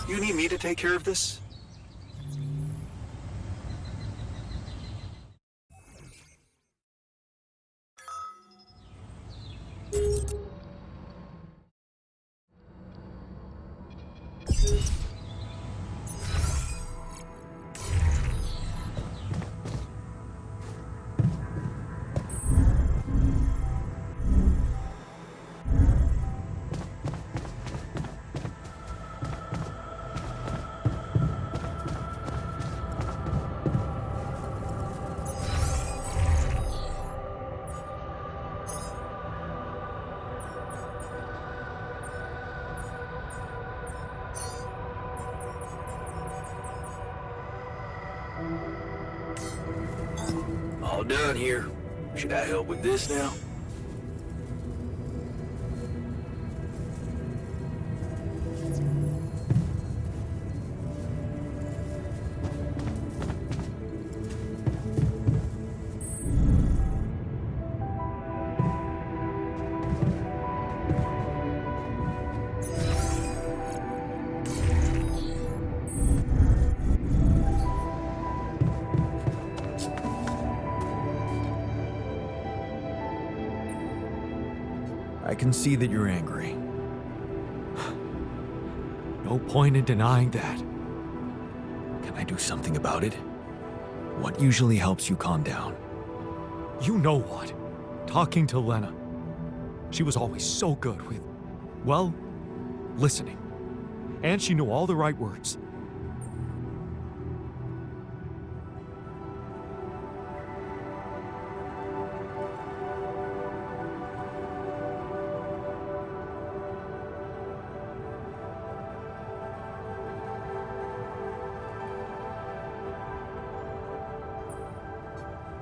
You need me to take care of this? All done here. Should I help with this now? I can see that you're angry. No point in denying that. Can I do something about it? What usually helps you calm down? You know what? Talking to Lena. She was always so good with, well, listening. And she knew all the right words.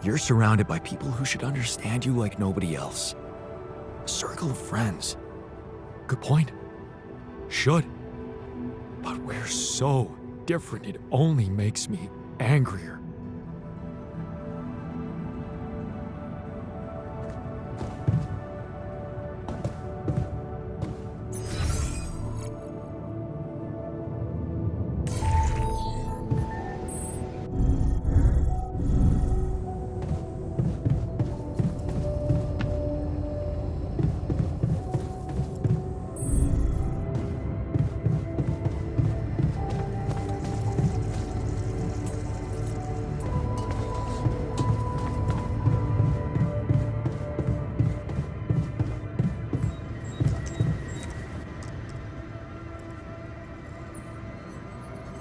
You're surrounded by people who should understand you like nobody else. A circle of friends. Good point. Should. But we're so different, it only makes me angrier.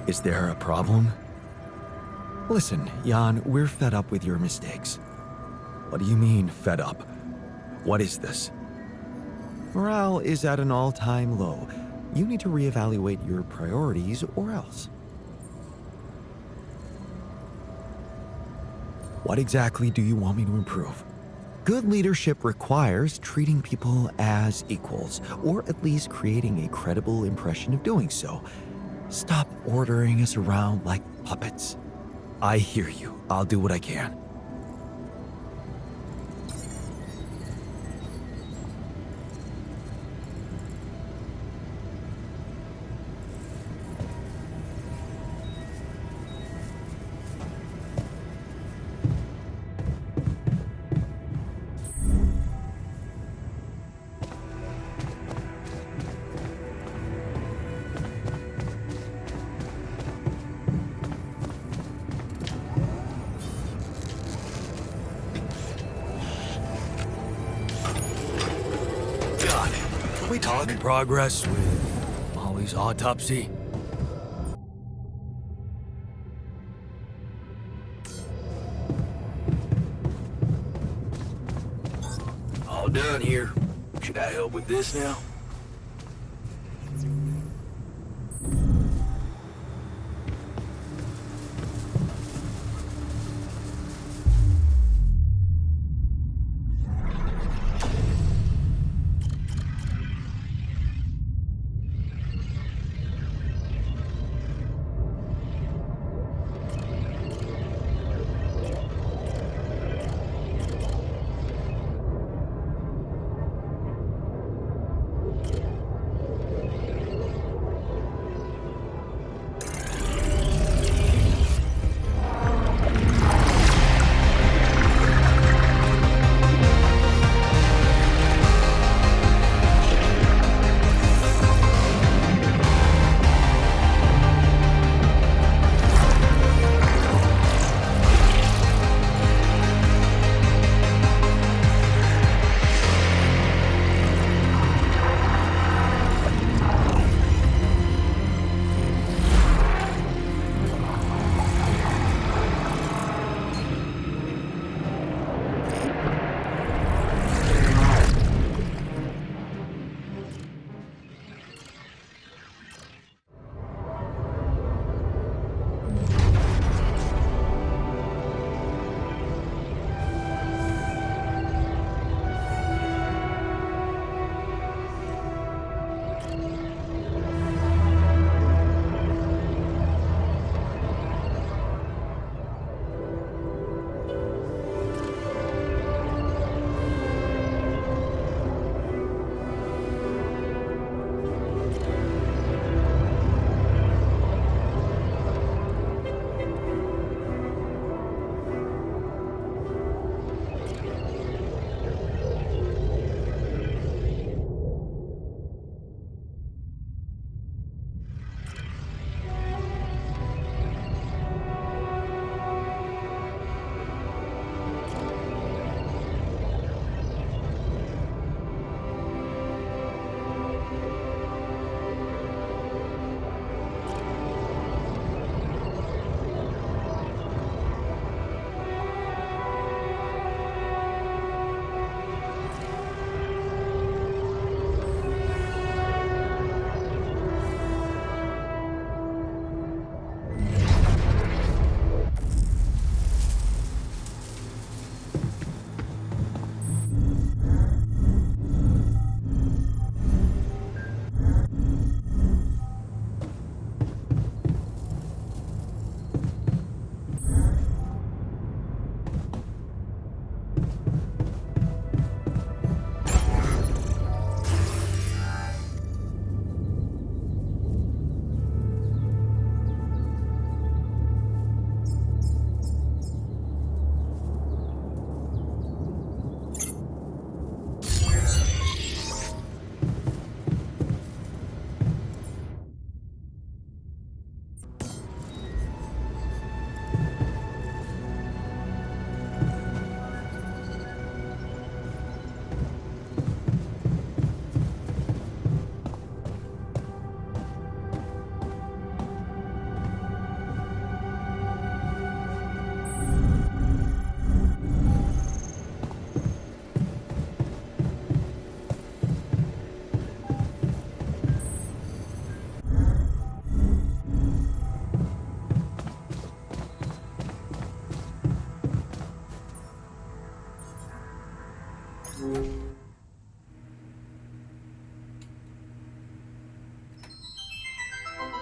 Is there a problem? Listen, Jan, we're fed up with your mistakes. What do you mean, fed up? What is this? Morale is at an all-time low. You need to reevaluate your priorities or else. What exactly do you want me to improve? Good leadership requires treating people as equals, or at least creating a credible impression of doing so. Stop ordering us around like puppets. I hear you. I'll do what I can. We talk. In progress with Molly's autopsy. All done here. Should I help with this now?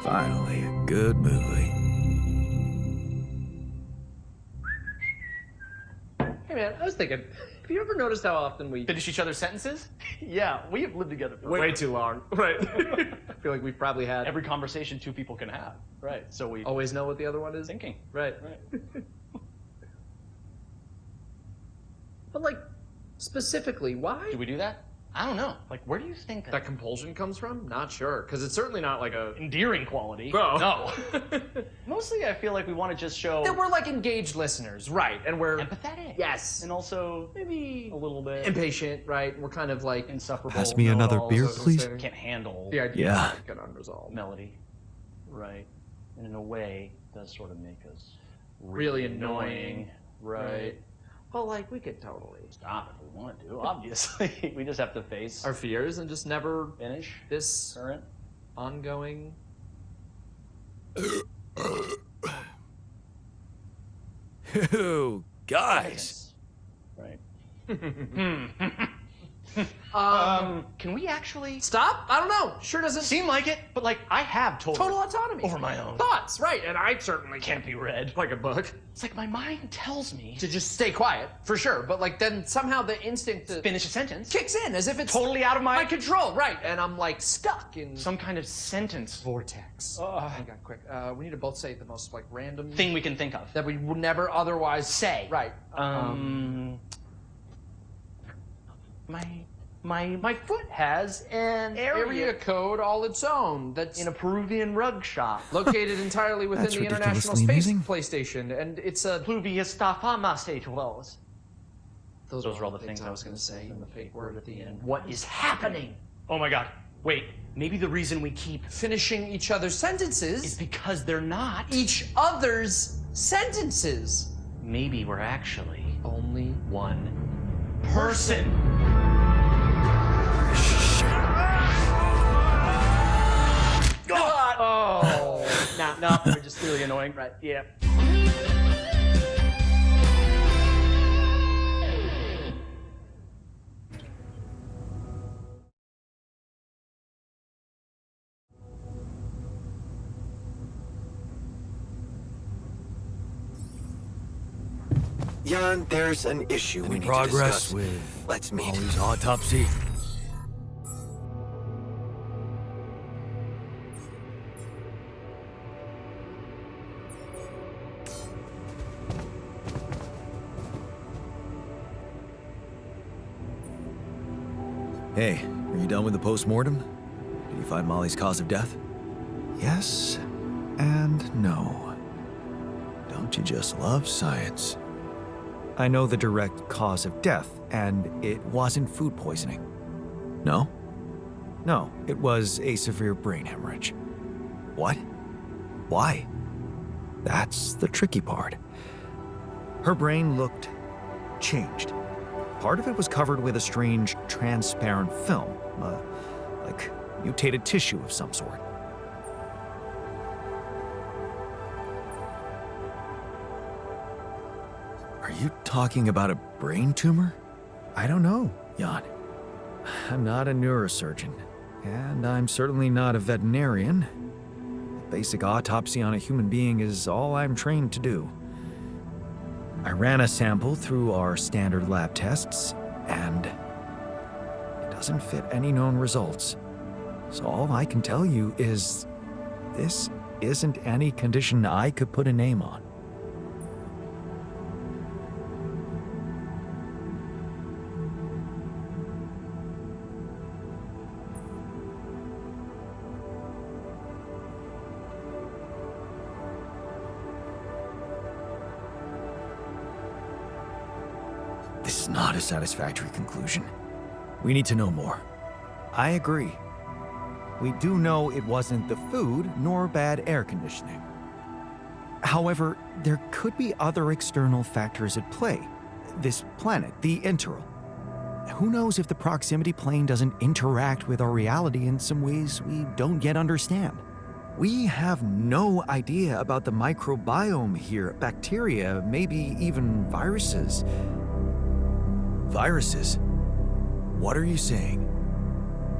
Finally, a good movie. Hey man, I was thinking, have you ever noticed how often we Finish each other's sentences? Yeah, we have lived together for way too long? Right. I feel like we've probably had every conversation two people can have. Right. So we always know what the other one is. thinking. Right. But like, specifically, why? Do we do that? I don't know. Like, where do you think That compulsion comes from? Not sure, because it's certainly not like a endearing quality? Oh. No. Mostly, I feel like we want to just show that we're like engaged listeners, right? And we're empathetic. yes, And also maybe a little bit impatient, right? We're kind of like insufferable. Pass me another know-it-alls. beer, Is that what please. I'm saying? Can't handle the idea Yeah. of get unresolved. melody. Right. And in a way, it does sort of make us Really annoying. Right. Well, like we could totally Stop if we want to. Obviously, we just have to face our fears and just never finish this current. ongoing. Ew, guys. Right. Can we actually stop? I don't know. Sure doesn't seem like it, but like I have total autonomy over my own thoughts, right? And I certainly can't be read. like a book It's like my mind tells me to just stay quiet for sure. But like then somehow the instinct to finish a sentence kicks in as if it's totally out of my my control, right? And I'm like stuck in some kind of sentence vortex. Hang on, quick. We need to both say the most like random thing we can think of. that we would never otherwise Say. Right. My foot has an area code all its own. That's in a Peruvian rug shop. located entirely within That's the International ridiculously Space amusing. PlayStation, and it's a. Pluvia stafama state wells. Those are all the things I was going to say. And the fake word at the end. What is happening? Oh my god. Wait, maybe the reason we keep Finishing each other's sentences. is because they're not. Each other's sentences. Maybe we're actually Only one person. God! Oh. No, we're just really annoying. Right, yeah. Jan, there's an issue we In need progress to discuss. with Let's meet. Molly's autopsy. Hey, are you done with the postmortem? Did you find Molly's cause of death? Yes and no. Don't you just love science? I know the direct cause of death, and it wasn't food poisoning. No? No, it was a severe brain hemorrhage. What? Why? That's the tricky part. Her brain looked changed. Part of it was covered with a strange, transparent film, like mutated tissue of some sort. Are you talking about a brain tumor? I don't know, Jan. I'm not a neurosurgeon, and I'm certainly not a veterinarian. A basic autopsy on a human being is all I'm trained to do. I ran a sample through our standard lab tests, and it doesn't fit any known results. So all I can tell you is this isn't any condition I could put a name on. This is not a satisfactory conclusion. We need to know more. I agree. We do know it wasn't the food nor bad air conditioning. However, there could be other external factors at play. This planet, the Interral. Who knows if the proximity plane doesn't interact with our reality in some ways we don't yet understand? We have no idea about the microbiome here, bacteria, maybe even viruses. Viruses? What are you saying?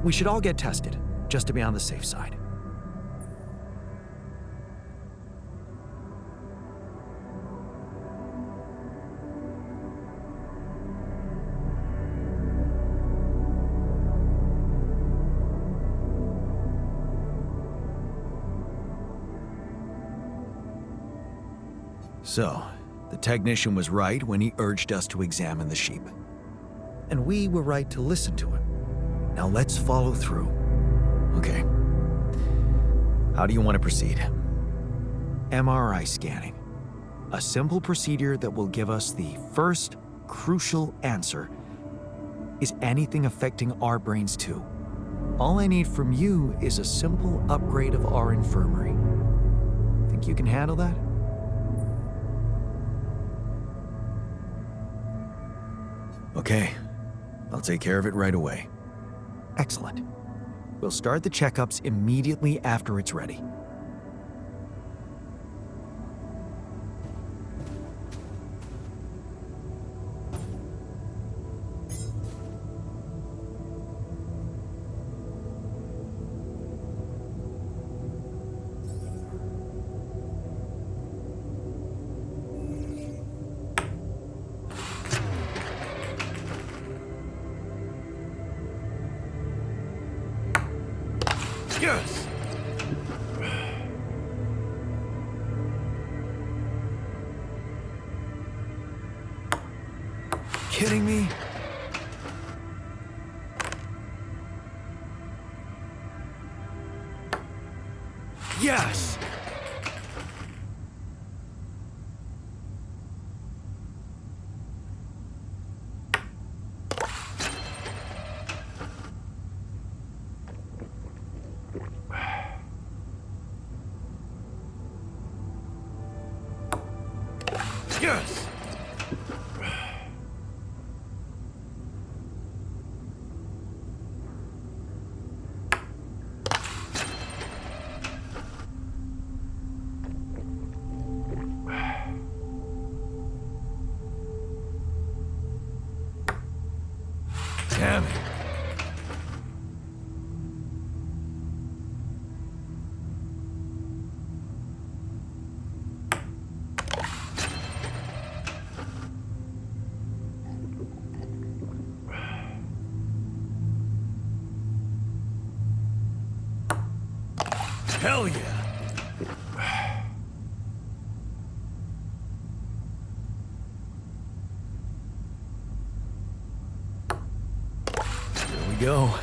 We should all get tested, just to be on the safe side. So, the technician was right when he urged us to examine the sheep. And we were right to listen to him. Now let's follow through. Okay. How do you want to proceed? MRI scanning. A simple procedure that will give us the first crucial answer. Is anything affecting our brains too? All I need from you is a simple upgrade of our infirmary. Think you can handle that? Okay, I'll take care of it right away. Excellent. We'll start the checkups immediately after it's ready. Yes! Kidding me? Yes! Yes! Damn it. Hell yeah! Here we go.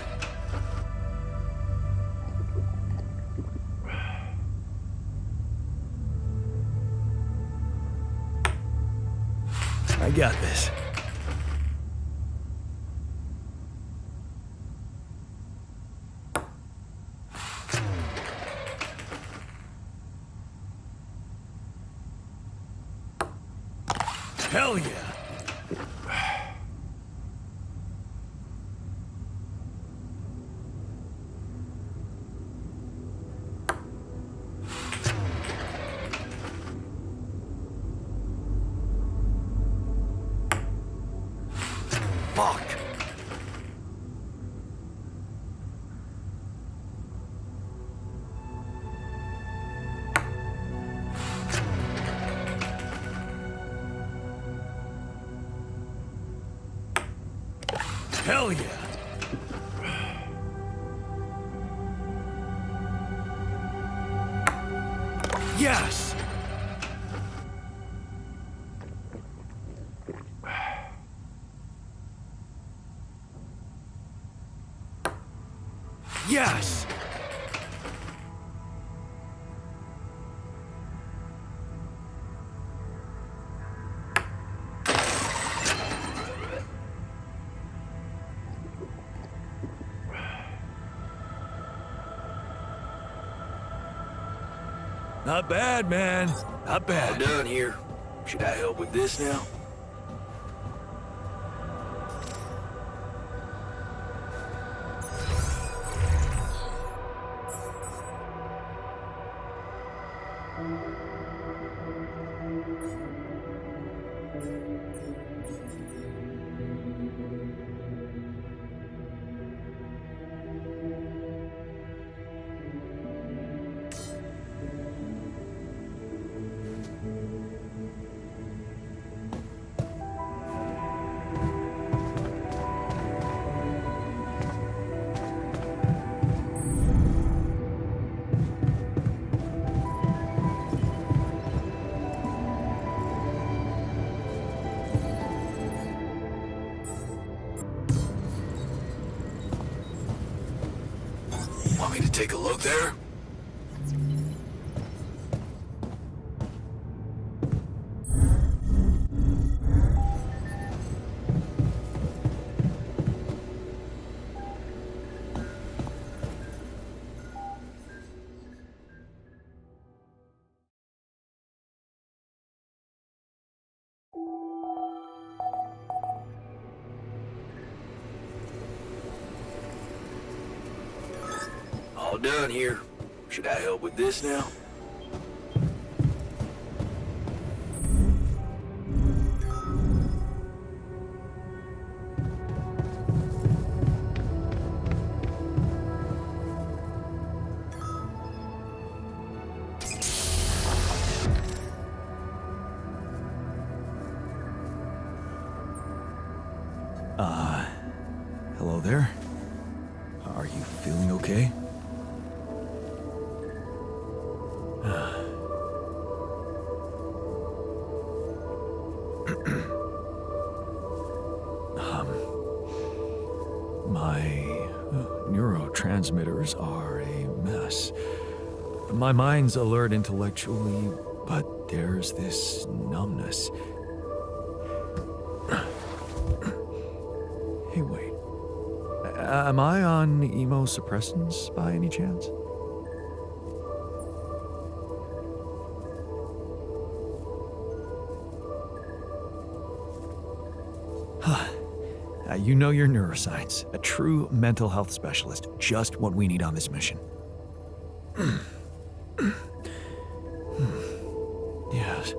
I got this. Hell yeah! Fuck! Hell yeah! Yes! Yes! Not bad, man. Not All bad. done here. Should I help with this now? take a look there? All done here. Should I help with this now? Hello there? Are you feeling okay? My neurotransmitters are a mess. My mind's alert intellectually, but there's this numbness. Hey, wait. Am I on immunosuppressants by any chance? You know your neuroscience. A true mental health specialist. Just what we need on this mission. Yes.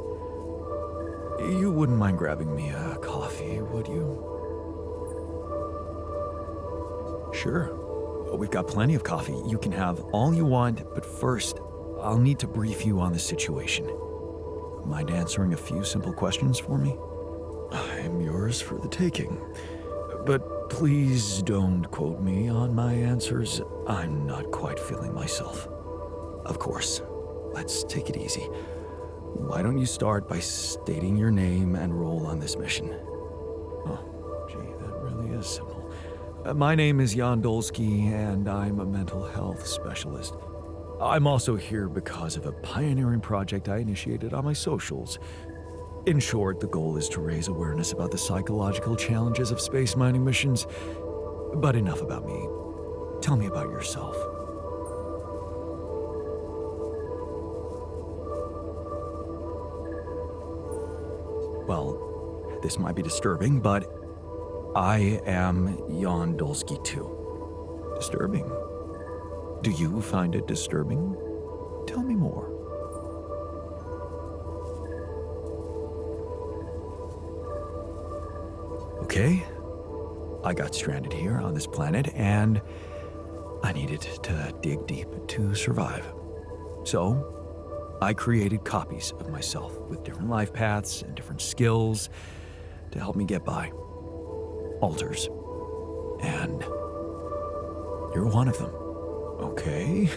You wouldn't mind grabbing me a coffee, would you? Sure. We've got plenty of coffee. You can have all you want, but first, I'll need to brief you on the situation. Mind answering a few simple questions for me? I'm yours for the taking. But please don't quote me on my answers. I'm not quite feeling myself. Of course. Let's take it easy. Why don't you start by stating your name and role on this mission? Oh, gee, that really is simple. My name is Jan Dolsky, and I'm a mental health specialist. I'm also here because of a pioneering project I initiated on my socials. In short, the goal is to raise awareness about the psychological challenges of space mining missions. But enough about me. Tell me about yourself. Well, this might be disturbing, but I am Jan Dolsky too. Disturbing? Do you find it disturbing? Tell me more. Okay, I got stranded here on this planet, and I needed to dig deep to survive. So, I created copies of myself with different life paths and different skills to help me get by. Alters. And you're one of them. Okay,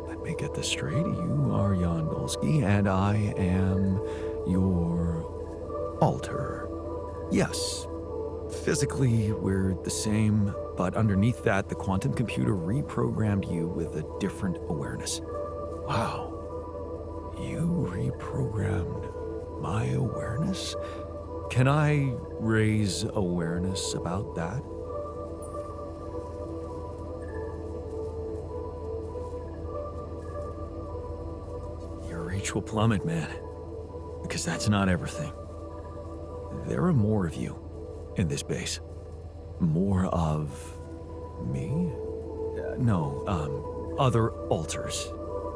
let me get this straight. You are Jan Dolsky, and I am your alter. Yes. Physically, we're the same, but underneath that, the quantum computer reprogrammed you with a different awareness. Wow. You reprogrammed my awareness? Can I raise awareness about that? Your reach will plummet, man. Because that's not everything. There are more of you in this base. More of me? Other alters.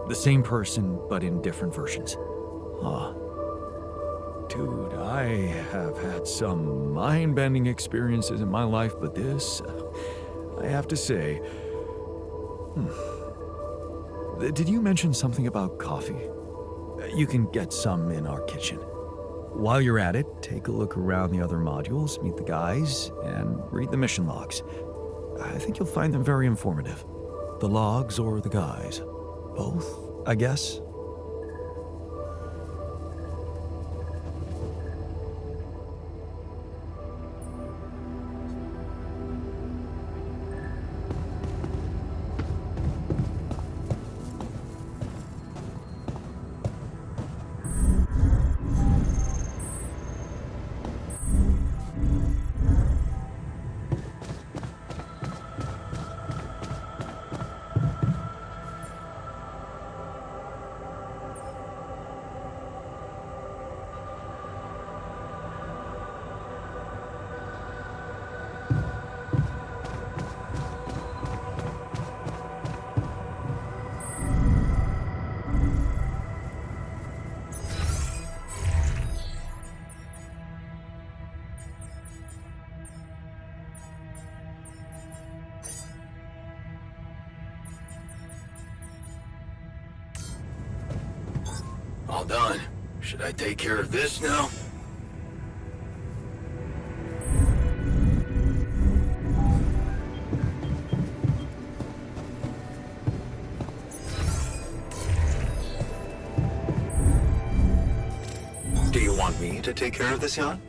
The same person, but in different versions. Huh. Dude, I have had some mind-bending experiences in my life, but this, I have to say... Did you mention something about coffee? You can get some in our kitchen. While you're at it, take a look around the other modules, meet the guys, and read the mission logs. I think you'll find them very informative. The logs or the guys? Both, I guess? All done. Should I take care of this now? Do you want me to take care of this, Jan?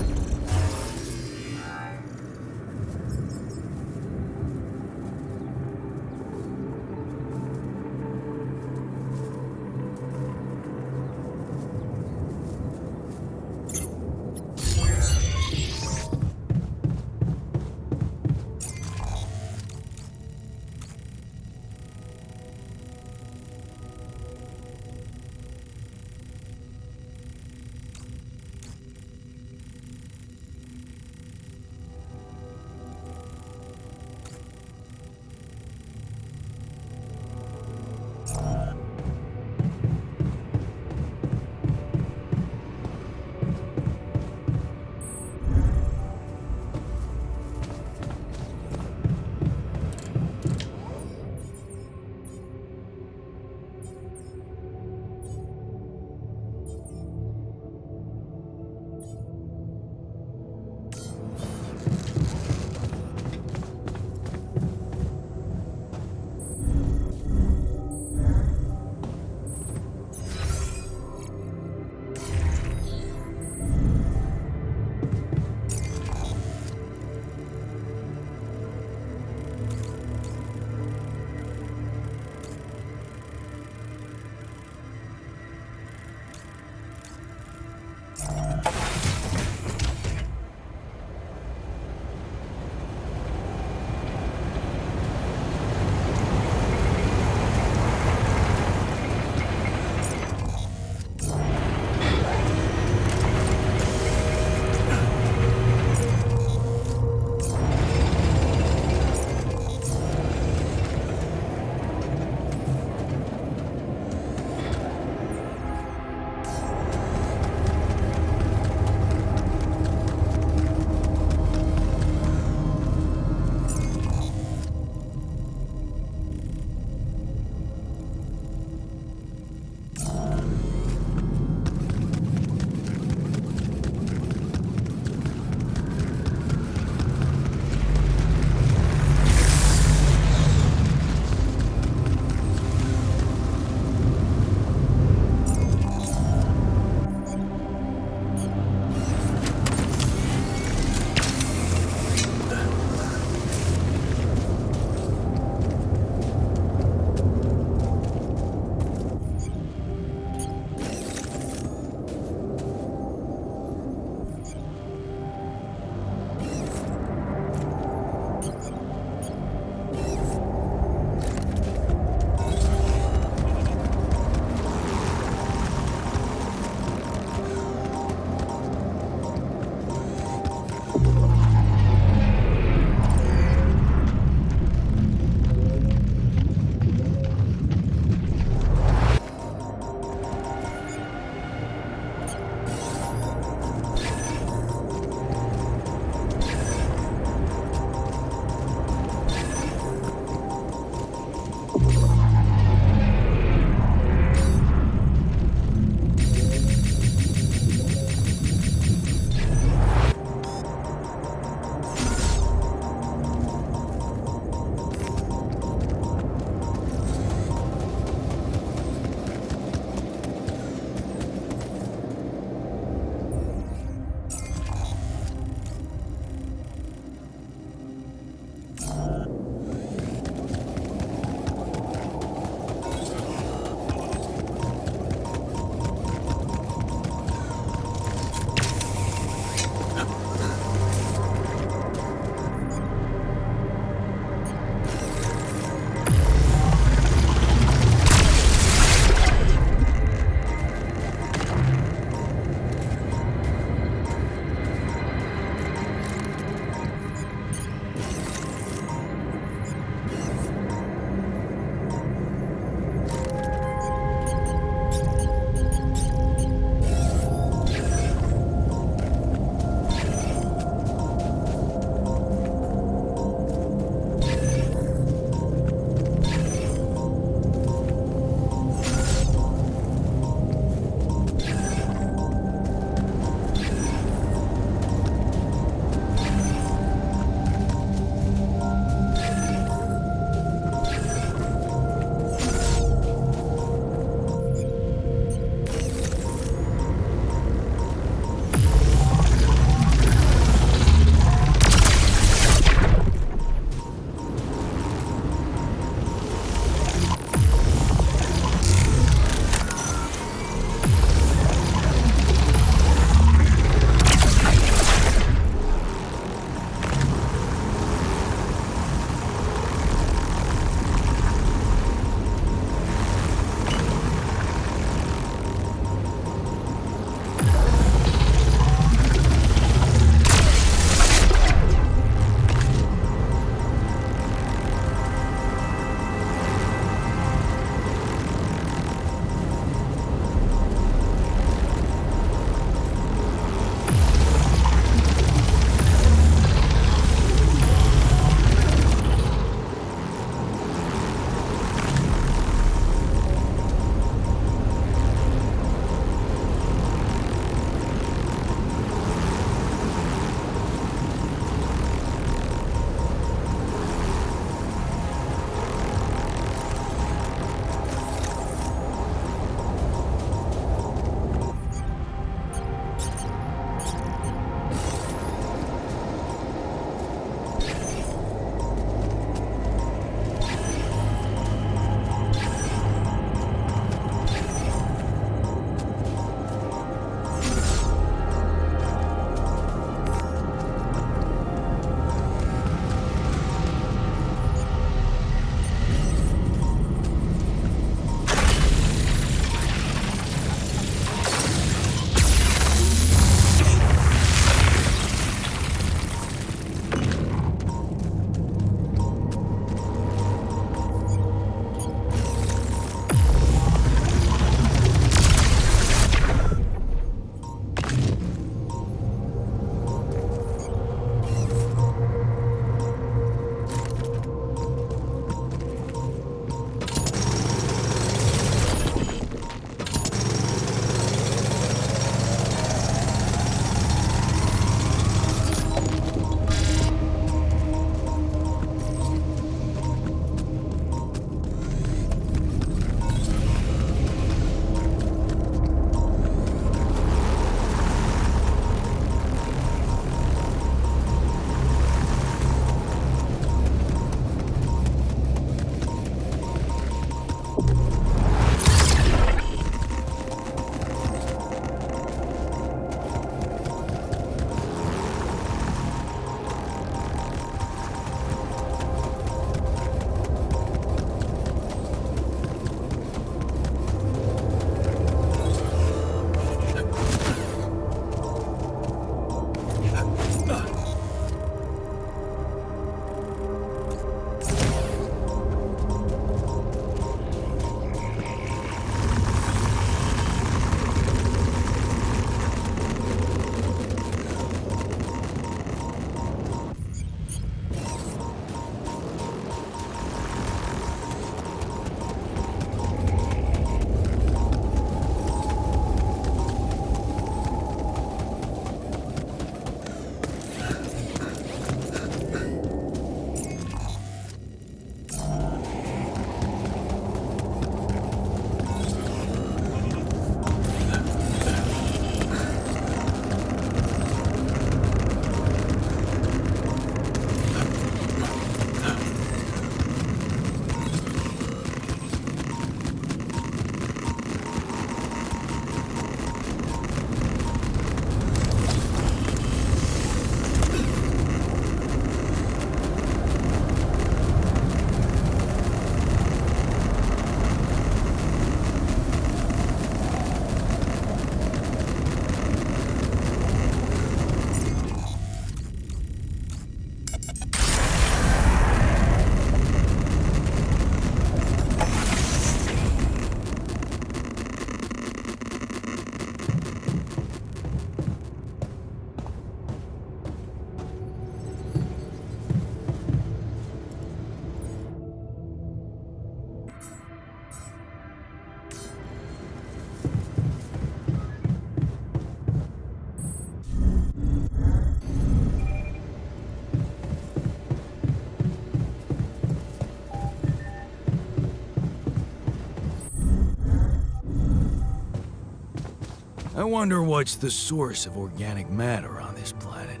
wonder what's the source of organic matter on this planet.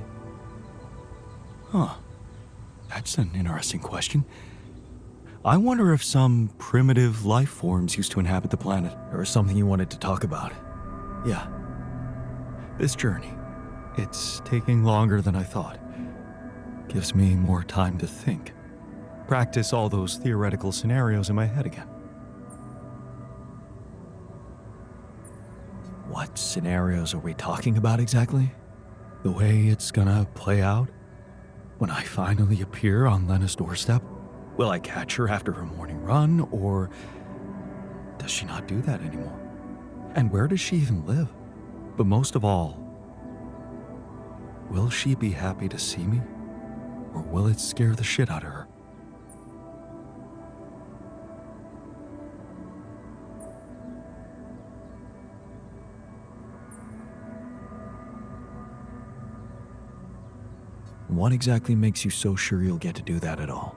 Huh. That's an interesting question. I wonder if some primitive life forms used to inhabit the planet, or something you wanted to talk about. Yeah. This journey, it's taking longer than I thought. Gives me more time to think. Practice all those theoretical scenarios in my head again. What scenarios are we talking about exactly? The way it's gonna play out? When I finally appear on Lena's doorstep? Will I catch her after her morning run, or does she not do that anymore? And where does she even live? But most of all, will she be happy to see me, or will it scare the shit out of her? What exactly makes you so sure you'll get to do that at all?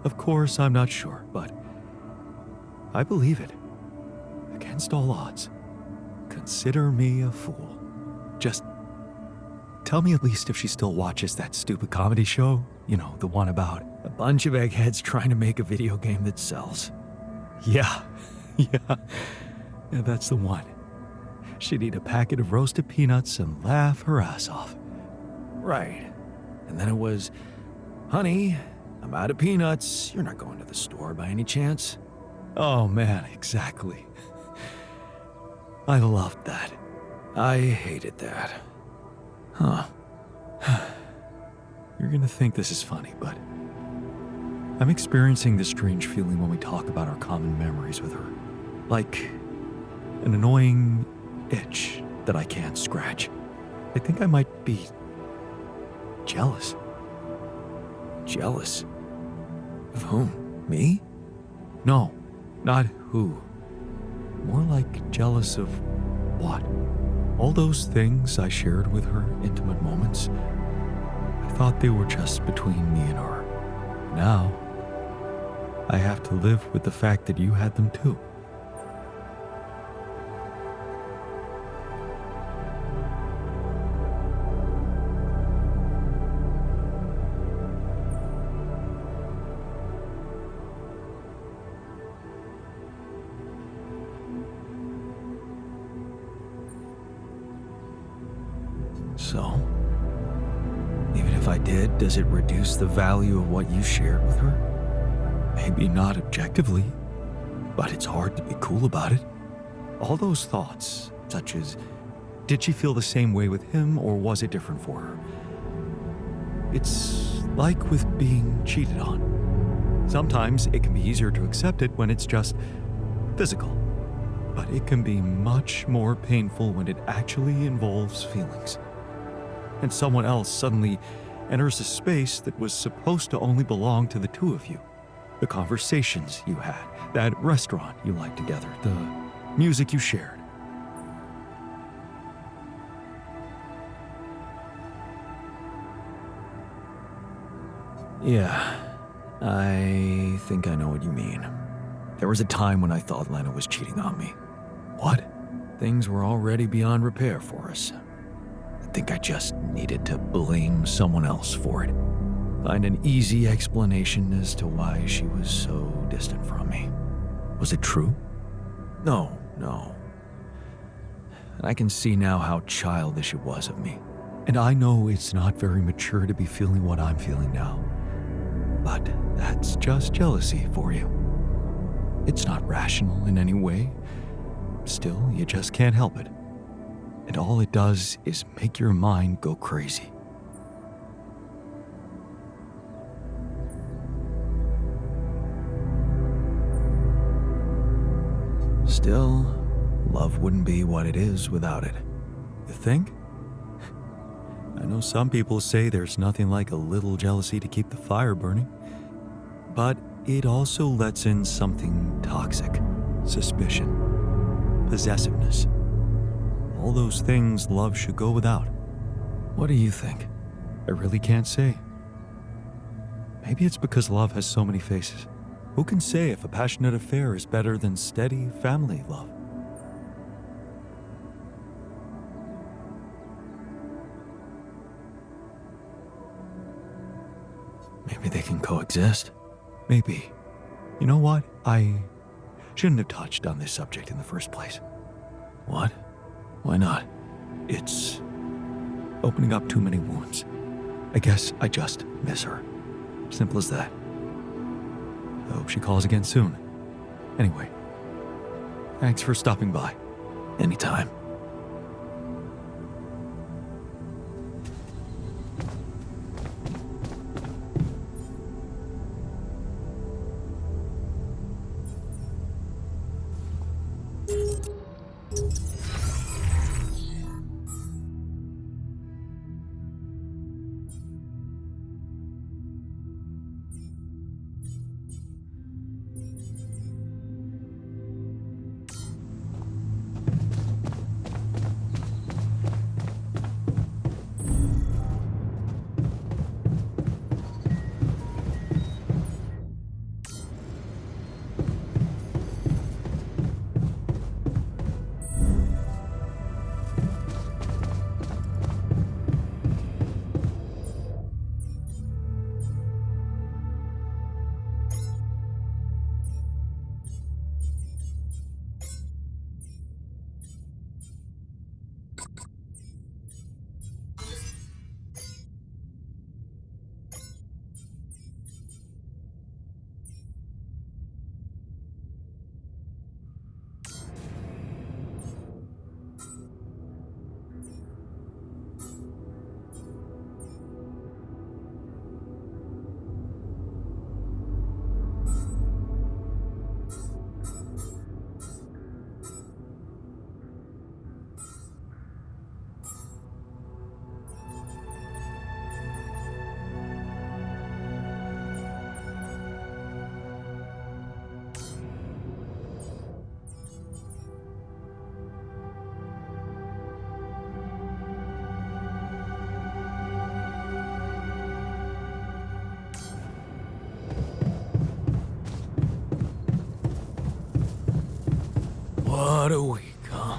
Of course, I'm not sure, but I believe it. Against all odds, consider me a fool. Just tell me at least if she still watches that stupid comedy show. You know, the one about a bunch of eggheads trying to make a video game that sells. Yeah, yeah, that's the one. She'd eat a packet of roasted peanuts and laugh her ass off. Right. And then it was, honey, I'm out of peanuts. You're not going to the store by any chance? Oh man, exactly. I loved that. I hated that. Huh. You're gonna think this is funny, but I'm experiencing this strange feeling when we talk about our common memories with her. Like an annoying itch that I can't scratch. I think I might be jealous. Jealous? Of whom? Me? No, not who. More like jealous of what? All those things I shared with her, intimate moments, I thought they were just between me and her. Now, I have to live with the fact that you had them too. So, even if I did, does it reduce the value of what you shared with her? Maybe not objectively, but it's hard to be cool about it. All those thoughts, such as, did she feel the same way with him or was it different for her? It's like with being cheated on. Sometimes it can be easier to accept it when it's just physical, but it can be much more painful when it actually involves feelings. And someone else suddenly enters a space that was supposed to only belong to the two of you. The conversations you had, that restaurant you liked together, the music you shared. Yeah, I think I know what you mean. There was a time when I thought Lena was cheating on me. What? Things were already beyond repair for us. I think I just needed to blame someone else for it. Find an easy explanation as to why she was so distant from me. Was it true? No. And I can see now how childish it was of me. And I know it's not very mature to be feeling what I'm feeling now. But that's just jealousy for you. It's not rational in any way. Still, you just can't help it. And all it does is make your mind go crazy. Still, love wouldn't be what it is without it. You think? I know some people say there's nothing like a little jealousy to keep the fire burning. But it also lets in something toxic. Suspicion. Possessiveness. All those things love should go without. What do you think? I really can't say. Maybe it's because love has so many faces. Who can say if a passionate affair is better than steady family love? Maybe they can coexist. Maybe. You know what? I shouldn't have touched on this subject in the first place. What? Why not? It's opening up too many wounds. I guess I just miss her. Simple as that. I hope she calls again soon. Anyway, thanks for stopping by. Anytime. What a week, huh?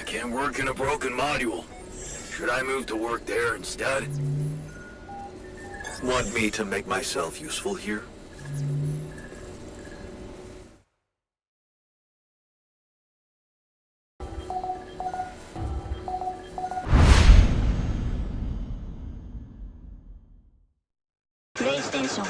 I can't work in a broken module. Should I move to work there instead? Want me to make myself useful here? PlayStation